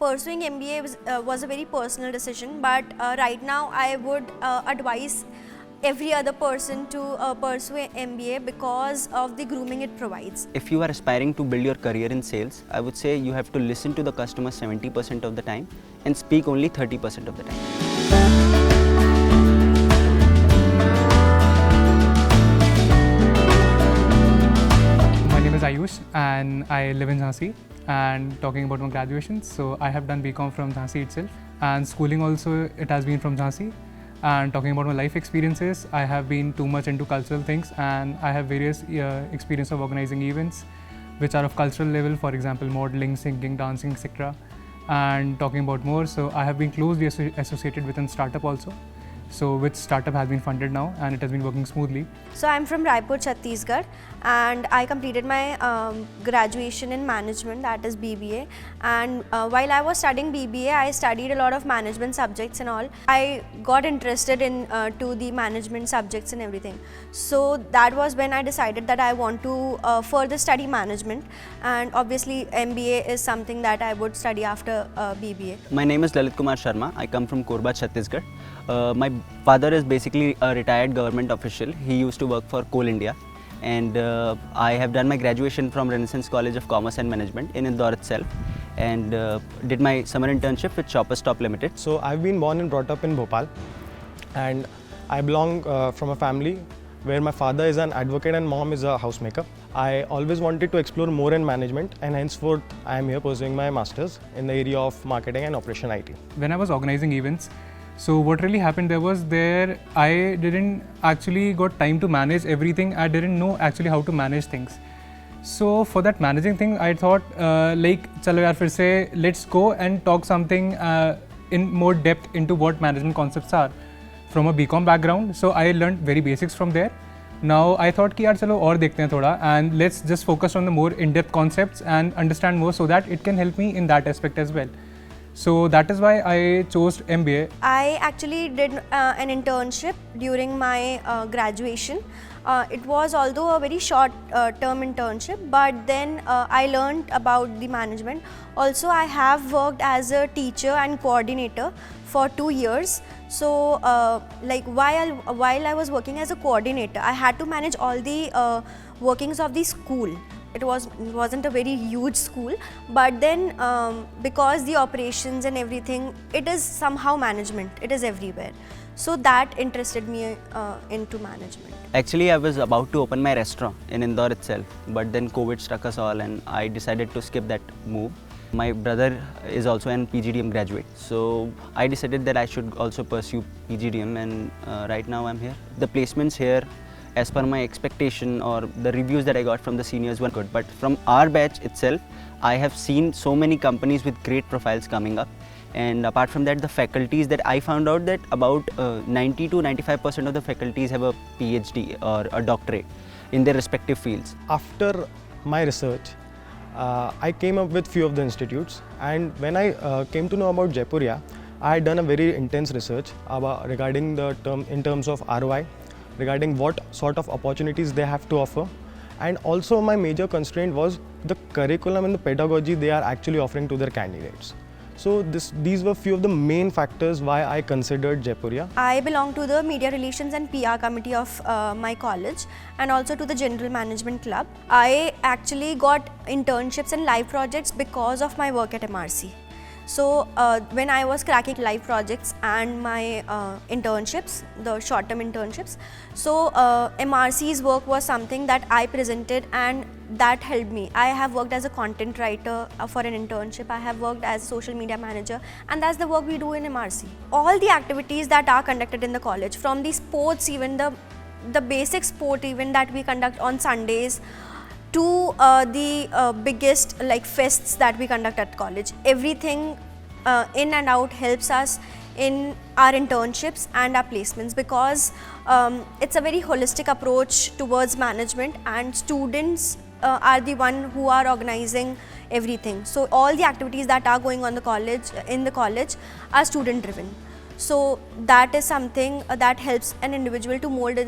Pursuing MBA was a very personal decision, but right now I would advise every other person to pursue MBA because of the grooming it provides. If you are aspiring to build your career in sales, I would say you have to listen to the customer 70% of the time and speak only 30% of the time. My name is Ayush and I live in Jhansi. And talking about my graduation, so I have done BCom from Jhansi itself, and schooling also it has been from Jhansi. And talking about my life experiences, I have been too much into cultural things, and I have various experience of organizing events which are of cultural level, for example modeling, singing, dancing, etc. And talking about more, so I have been closely associated with a startup also, so which startup has been funded now and it has been working smoothly. So I'm from Jaipur, Chhattisgarh, and I completed my graduation in management, that is BBA. And while I was studying BBA, I studied a lot of management subjects and all. I got interested in to the management subjects and everything. So that was when I decided that I want to further study management, and obviously MBA is something that I would study after BBA. My name is Lalit Kumar Sharma. I come from Korba, Chhattisgarh. My father is basically a retired government official. He used to work for Coal India, and I have done my graduation from Renaissance College of Commerce and Management in Indore itself, and did my summer internship with Shoppers Stop Limited. So I've been born and brought up in Bhopal, and I belong from a family where my father is an advocate and mom is a housemaker. I always wanted to explore more in management, and henceforth I am here pursuing my masters in the area of marketing and operation IT. When I was organizing events, so what really happened I didn't actually got time to manage everything. I didn't know actually how to manage things. So for that managing thing, I thought chalo yaar fir se let's go and talk something in more depth into what management concepts are from a BCom background. So I learned very basics from there. Now I thought कि यार चलो और देखते हैं थोड़ा, and let's just focus on the more in-depth concepts and understand more so that it can help me in that aspect as well. So that is why I chose MBA. I actually did an internship during my graduation. It was although a very short term internship, but then I learned about the management. Also, I have worked as a teacher and coordinator for 2 years. So while I was working as a coordinator, I had to manage all the workings of the school. It wasn't a very huge school, but then because the operations and everything, it is somehow management, it is everywhere. So that interested me into management. Actually, I was about to open my restaurant in Indore itself, but then COVID struck us all and I decided to skip that move. My brother is also an PGDM graduate, so I decided that I should also pursue PGDM, and right now I'm here. The placements here, as per my expectation or the reviews that I got from the seniors, were good. But from our batch itself, I have seen so many companies with great profiles coming up. And apart from that, the faculties that I found out that about 90 to 95% of the faculties have a PhD or a doctorate in their respective fields. After my research, I came up with few of the institutes, and when I came to know about Jaipuria, I had done a very intense research regarding the in terms of ROI, regarding what sort of opportunities they have to offer, and also my major constraint was the curriculum and the pedagogy they are actually offering to their candidates. So these were few of the main factors why I considered Jaipuria. I belong to the Media Relations and PR committee of my college, and also to the General Management Club. I actually got internships and live projects because of my work at MRC. So when I was cracking live projects and my internships, the short-term internships, so MRC's work was something that I presented, and that helped me. I have worked as a content writer for an internship. I have worked as a social media manager, and that's the work we do in MRC. All the activities that are conducted in the college, from the sports, even the basic sport even that we conduct on Sundays, to the biggest fests that we conduct at college. Everything in and out helps us in our internships and our placements, because it's a very holistic approach towards management, and students are the one who are organizing everything. So all the activities that are going on in the college are student driven. So that is something that helps an individual to mold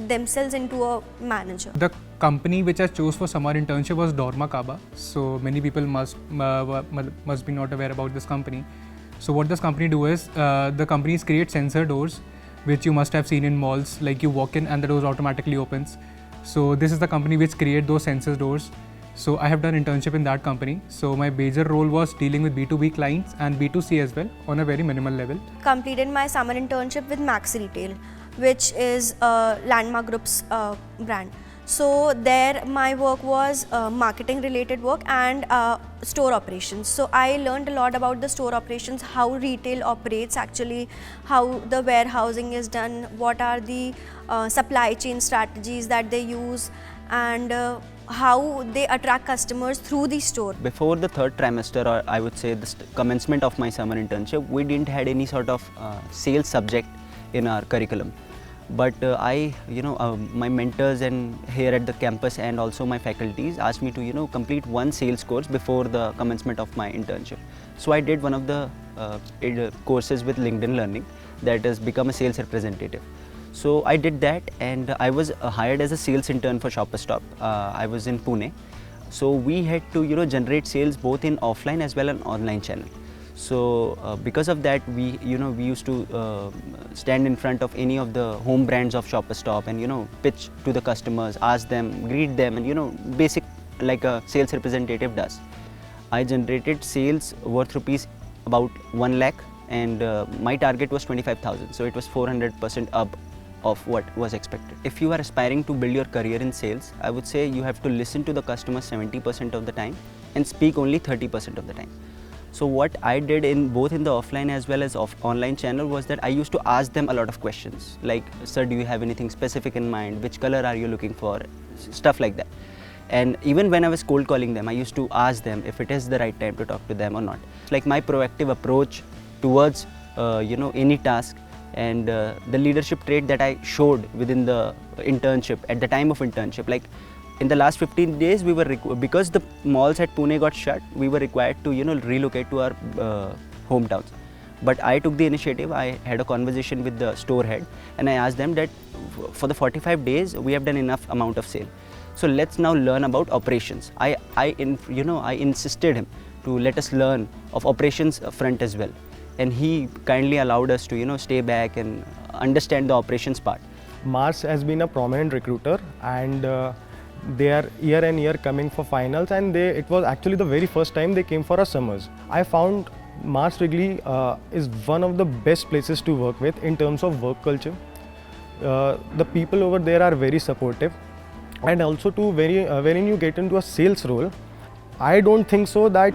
themselves into a manager. The company which I chose for summer internship was Dorma Kaba. So many people must be not aware about this company. So what this company do is, the companies create sensor doors, which you must have seen in malls, like you walk in and the doors automatically opens. So this is the company which create those sensor doors. So I have done internship in that company. So my major role was dealing with B2B clients and B2C as well on a very minimal level. Completed my summer internship with Max Retail, which is Landmark Group's brand. So there my work was marketing related work and store operations. So I learned a lot about the store operations, how retail operates actually, how the warehousing is done, what are the supply chain strategies that they use, and how they attract customers through the store. Before the third trimester, or I would say the commencement of my summer internship, we didn't had any sort of sales subject in our curriculum. But my mentors and here at the campus and also my faculties asked me to complete one sales course before the commencement of my internship. So I did one of the courses with LinkedIn Learning, that is become a sales representative. So I did that, and I was hired as a sales intern for Shopper Stop. I was in Pune. So we had to generate sales both in offline as well as online channel. So because of that, we used to stand in front of any of the home brands of Shopper Stop and pitch to the customers, ask them, greet them, and basic like a sales representative does. I generated sales worth rupees about 1 lakh, and my target was 25,000. So it was 400% up of what was expected. If you are aspiring to build your career in sales, I would say you have to listen to the customer 70% of the time and speak only 30% of the time. So what I did in both in the offline as well as online channel was that I used to ask them a lot of questions like, sir, do you have anything specific in mind? Which color are you looking for? Stuff like that. And even when I was cold calling them, I used to ask them if it is the right time to talk to them or not. It's like my proactive approach towards any task, and the leadership trait that I showed within the internship at the time of internship. Like in the last 15 days, we were because the malls at Pune got shut, we were required to relocate to our hometowns. But I took the initiative. I had a conversation with the store head, and I asked them that for the 45 days we have done enough amount of sale. So let's now learn about operations. I insisted him to let us learn of operations front as well, and he kindly allowed us to stay back and understand the operations part. Mars has been a prominent recruiter, and they are year and year coming for finals, and it was actually the very first time they came for our summers. I found Mars Wrigley is one of the best places to work with in terms of work culture. The people over there are very supportive, and also when you get into a sales role, I don't think so that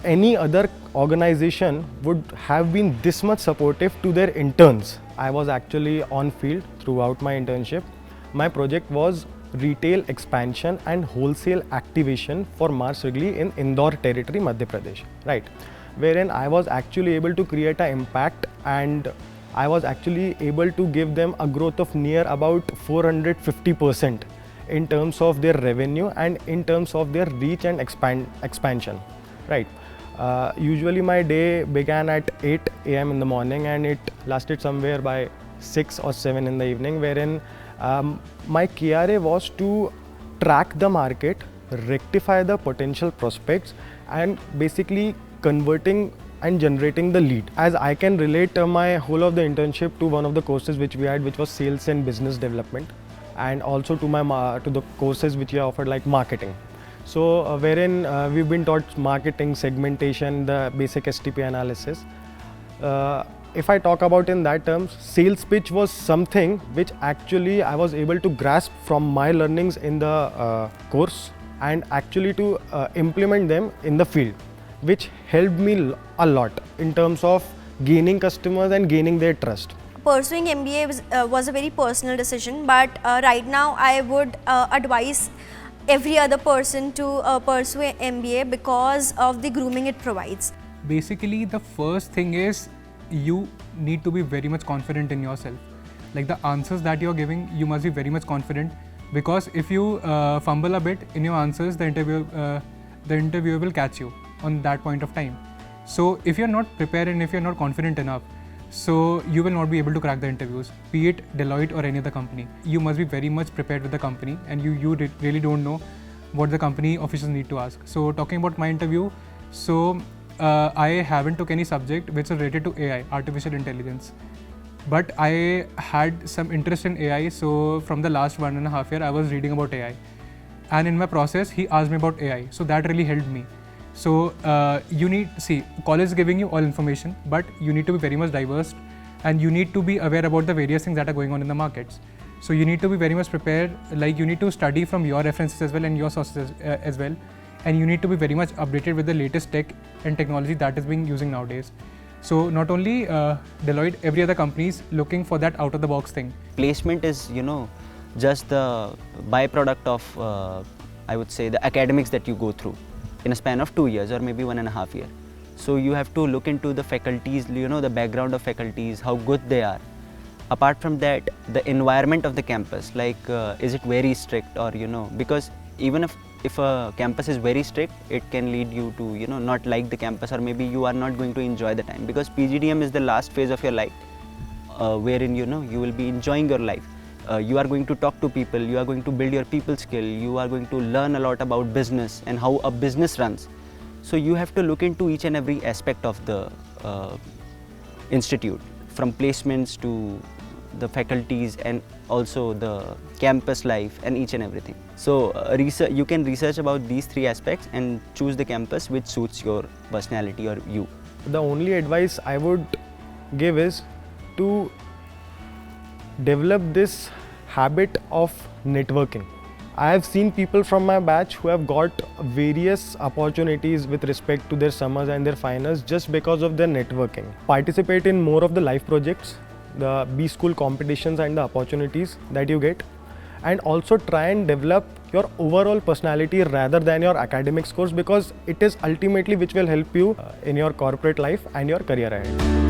any other organization would have been this much supportive to their interns. I was actually on field throughout my internship. My project was retail expansion and wholesale activation for Mars Wrigley in Indore territory, Madhya Pradesh, right? Wherein I was actually able to create an impact, and I was actually able to give them a growth of near about 450% in terms of their revenue and in terms of their reach and expansion, right? Usually my day began at 8 AM in the morning, and it lasted somewhere by 6 or 7 in the evening, wherein my KRA was to track the market, rectify the potential prospects, and basically converting and generating the lead. As I can relate my whole of the internship to one of the courses which we had, which was sales and business development, and also to the courses which we offered like marketing. So wherein we've been taught marketing, segmentation, the basic STP analysis. If I talk about in that terms, sales pitch was something which actually I was able to grasp from my learnings in the course, and actually to implement them in the field, which helped me a lot in terms of gaining customers and gaining their trust. Pursuing MBA was a very personal decision, but right now I would advise every other person to pursue MBA because of the grooming it provides. Basically, the first thing is you need to be very much confident in yourself. Like the answers that you're giving, you must be very much confident, because if you fumble a bit in your answers, the interviewer will catch you on that point of time. So if you're not prepared and if you're not confident enough, So you will not be able to crack the interviews, be it Deloitte or any other company. You must be very much prepared with the company, and you really don't know what the company officials need to ask. So talking about my interview, so I haven't took any subject which is related to AI, artificial intelligence. But I had some interest in AI, so from the last 1.5 years I was reading about AI. And in my process, he asked me about AI, so that really helped me. So college is giving you all information, but you need to be very much diverse, and you need to be aware about the various things that are going on in the markets. So you need to be very much prepared, like you need to study from your references as well and your sources as well. And you need to be very much updated with the latest tech and technology that is being using nowadays. So not only Deloitte, every other company is looking for that out of the box thing. Placement is, just the byproduct of, I would say, the academics that you go through in a span of 2 years or maybe 1.5 years. So you have to look into the faculties, the background of faculties, how good they are. Apart from that, the environment of the campus, like is it very strict, or because even if a campus is very strict, it can lead you to not like the campus, or maybe you are not going to enjoy the time, because PGDM is the last phase of your life, wherein you will be enjoying your life. You are going to talk to people, you are going to build your people skill, you are going to learn a lot about business and how a business runs. So you have to look into each and every aspect of the institute, from placements to the faculties and also the campus life and each and everything. So you can research about these 3 aspects and choose the campus which suits your personality or you. The only advice I would give is to develop this habit of networking. I have seen people from my batch who have got various opportunities with respect to their summers and their finals just because of their networking. Participate in more of the life projects, the B-school competitions and the opportunities that you get, and also try and develop your overall personality rather than your academic scores, because it is ultimately which will help you in your corporate life and your career ahead.